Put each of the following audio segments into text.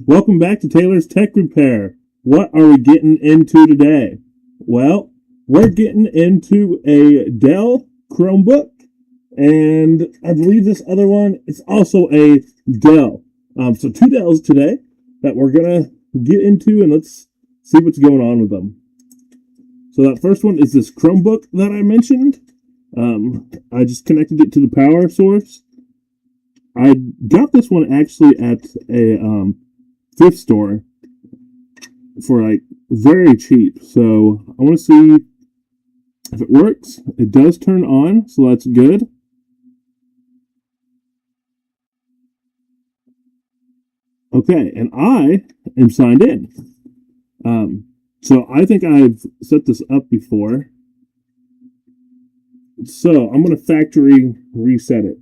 Welcome back to Taylor's Tech Repair. What are we getting into today? Well, we're getting into a Dell Chromebook, and I believe this other one is also a Dell. So two Dells today that we're gonna get into, and let's see what's going on with them. So that first one is this Chromebook that I mentioned. I just connected it to the power source. I got this one actually at a thrift store for like very cheap. So I want to see if it works. It does turn on, so that's good. Okay, and I am signed in. So I think I've set this up before. So I'm going to factory reset it.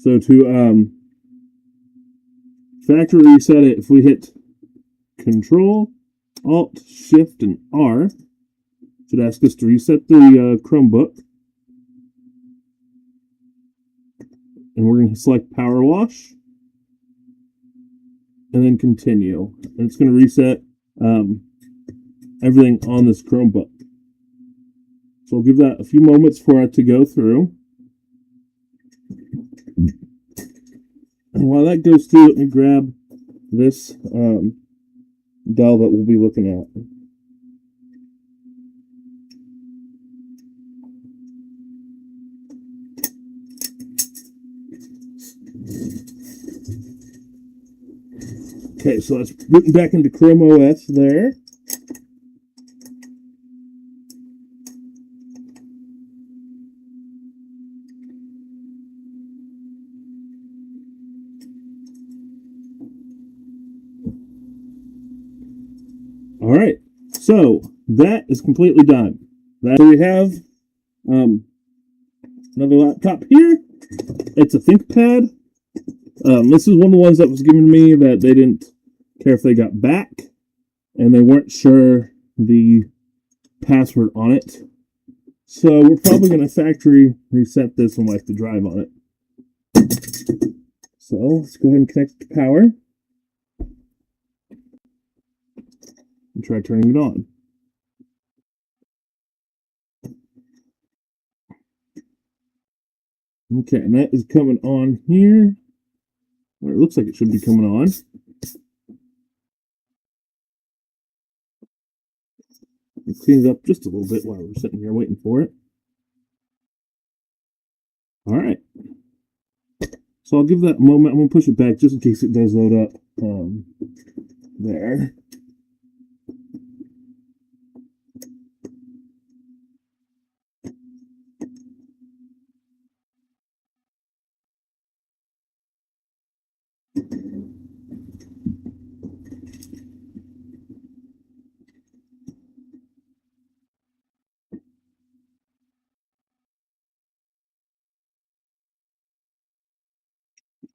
So to factory reset it, if we hit Control, Alt, Shift, and R, it should ask us to reset the Chromebook. And we're going to select Power Wash. And then continue. And it's going to reset everything on this Chromebook. So I'll give that a few moments for it to go through. And while that goes through, let me grab this Dell that we'll be looking at. Okay, so that's booting back into Chrome OS there. All right, so that is completely done. So we have another laptop here. It's a ThinkPad. This is one of the ones that was given to me that they didn't care if they got back, and they weren't sure the password on it. So we're probably going to factory reset this and wipe the drive on it. So let's go ahead and connect to power. And try turning it on. Okay, and that is coming on here. Or it looks like it should be coming on. Clean it up just a little bit while we're sitting here waiting for it. All right. So I'll give that a moment. I'm going to push it back just in case it does load up there.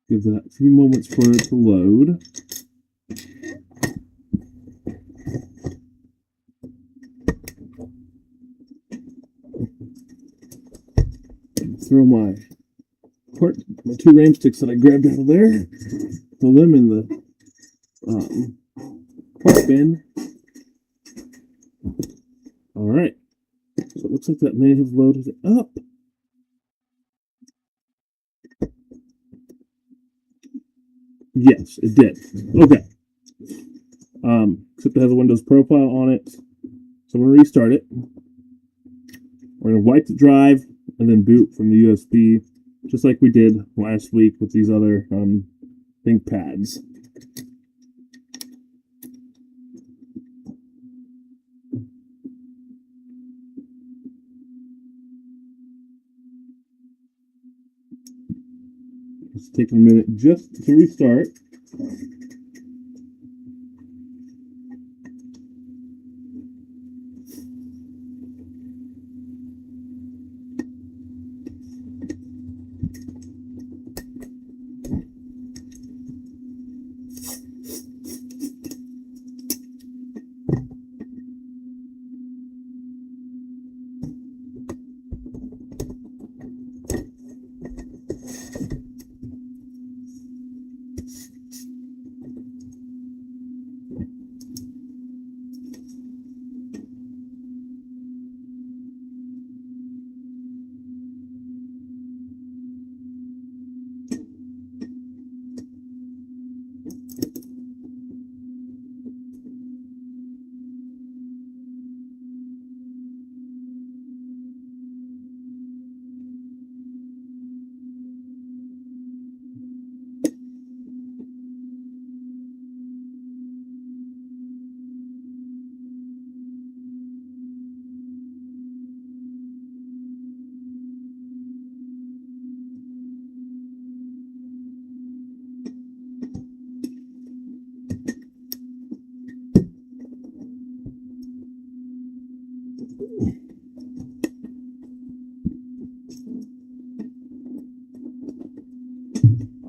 Give that a few moments for it to load. Throw my two RAM sticks that I grabbed out of there. Throw them in the part bin. All right. So it looks like that may have loaded it up. Yes, it did. Okay. Except it has a Windows profile on it. So I'm going to restart it. We're going to wipe the drive and then boot from the USB, just like we did last week with these other ThinkPads. It's taking a minute just to restart.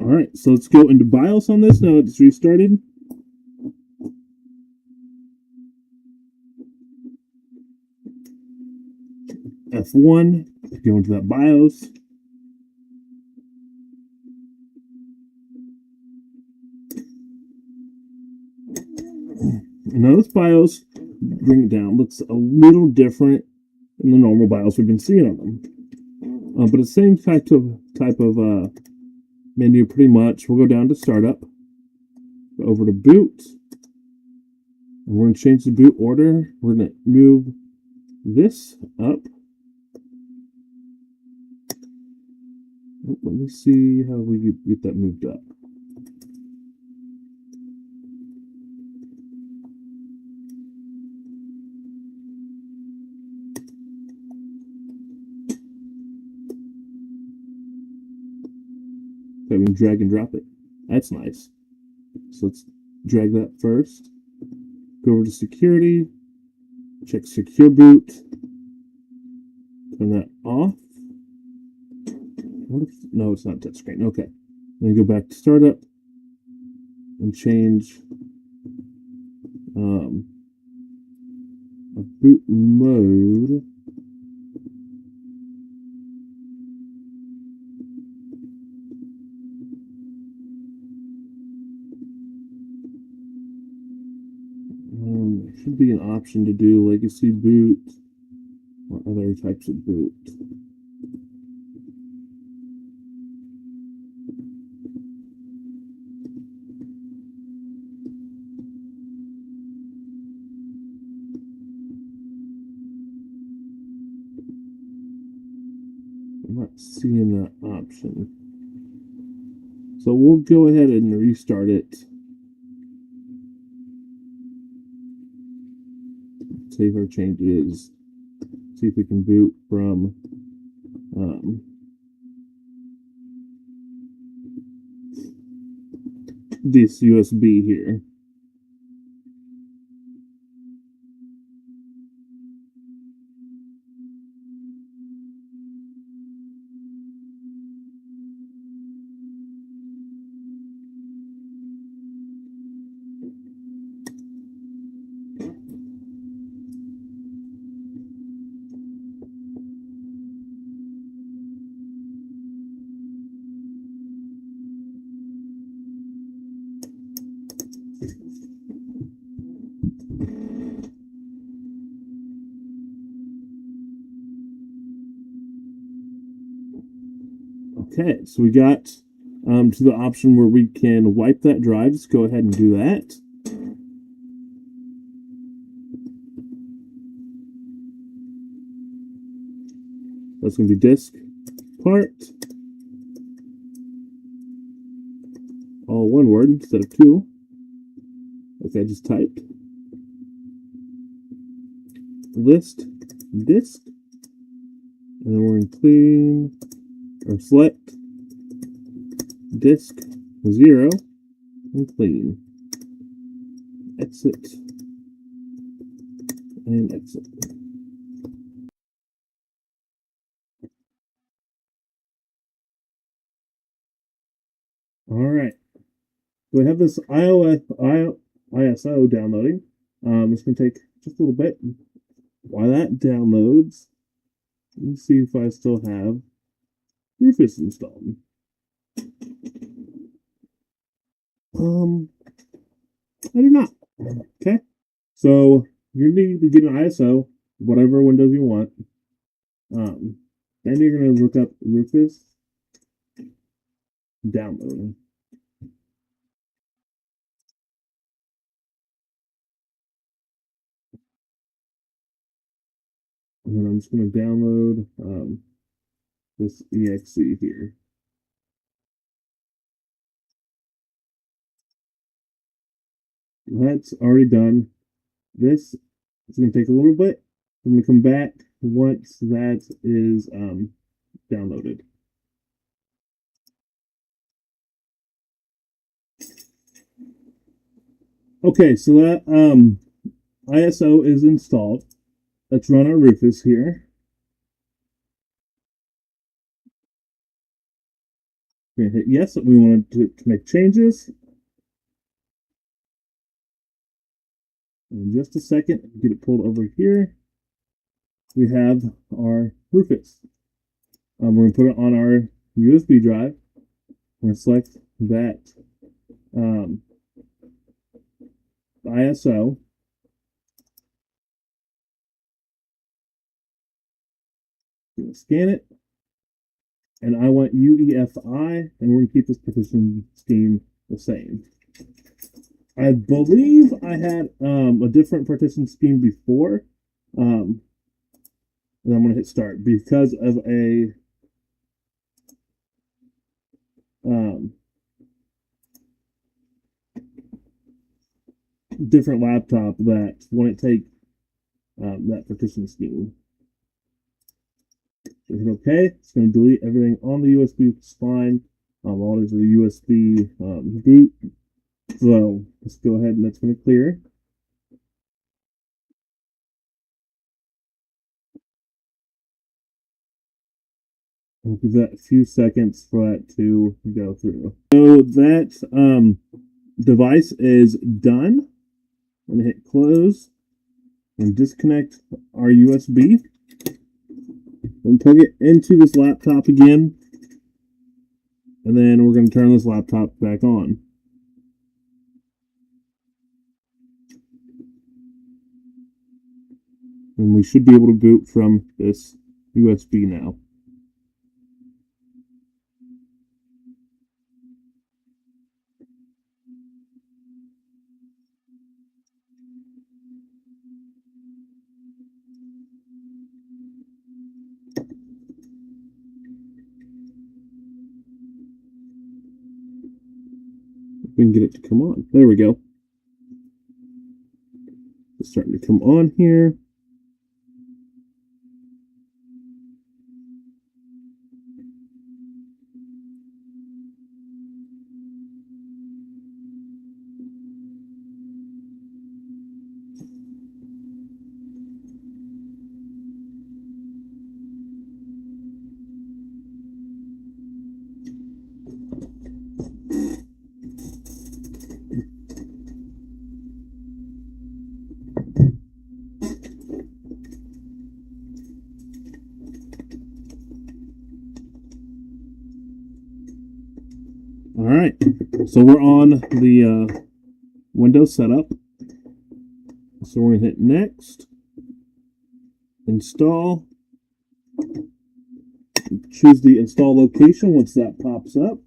All right, so let's go into BIOS on this now that it's restarted. F1, go into that BIOS. Now this BIOS, bring it down, looks a little different than the normal BIOS we've been seeing on them. But it's the same type of menu pretty much. We'll go down to startup, go over to boot, and we're going to change the boot order. We're going to move this up. Let me see how we get that moved up. Okay, we can drag and drop it. That's nice. So let's drag that first. Go over to security. Check secure boot. Turn that off. What if, no, it's not touchscreen. Okay. Then go back to startup and change a boot mode. There should be an option to do legacy boot or other types of boot. I'm not seeing that option. So we'll go ahead and restart it. Save our changes. See if we can boot from this USB here. Okay, so we got to the option where we can wipe that drive. Let's go ahead and do that. That's going to be disk part. All one word instead of two, like I just typed. List disk. And then we're going to clean or select disk 0 and clean. Exit and exit. All right. So we have this ISO downloading. It's going to take just a little bit. While that downloads, let me see if I still have Rufus installed. I do not. Okay. So you need to get an ISO, whatever Windows you want. Then you're going to look up Rufus downloading. And then I'm just going to download this exe here. That's already done. This is going to take a little bit. I'm going to come back once that is downloaded. Okay, so that ISO is installed. let's run our Rufus here. We're gonna hit yes. We want to make changes. In just a second, get it pulled over here. We have our Rufus. We're going to put it on our USB drive. We're going to select that ISO. We're going to scan it. And I want UEFI, and we're going to keep this partition scheme the same. I believe I had a different partition scheme before. And I'm going to hit start because of a different laptop that wouldn't take that partition scheme. So hit OK. It's going to delete everything on the USB spine. All these are the USB boot. So let's go ahead and that's going to clear. We'll give that a few seconds for that to go through. So that device is done. I'm going to hit close and disconnect our USB. And plug it into this laptop again. And then we're going to turn this laptop back on. And we should be able to boot from this USB now. We can get it to come on. There we go. It's starting to come on here. All right, so we're on the Windows setup. So we're going to hit next, install, choose the install location once that pops up.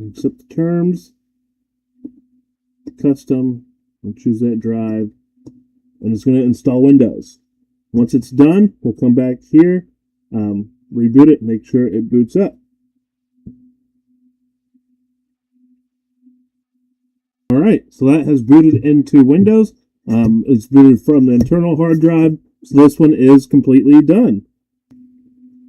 Accept the terms, custom, and choose that drive, and it's going to install Windows. Once it's done, we'll come back here, reboot it, make sure it boots up. All right, so that has booted into Windows. It's booted from the internal hard drive, so this one is completely done.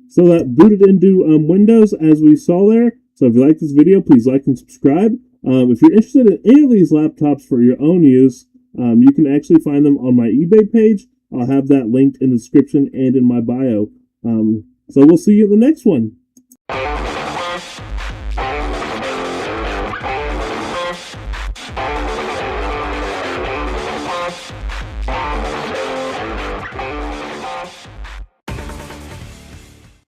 So that booted into Windows as we saw there. So if you like this video, please like and subscribe. If you're interested in any of these laptops for your own use, you can actually find them on my eBay page. I'll have that linked in the description and in my bio. So we'll see you in the next one.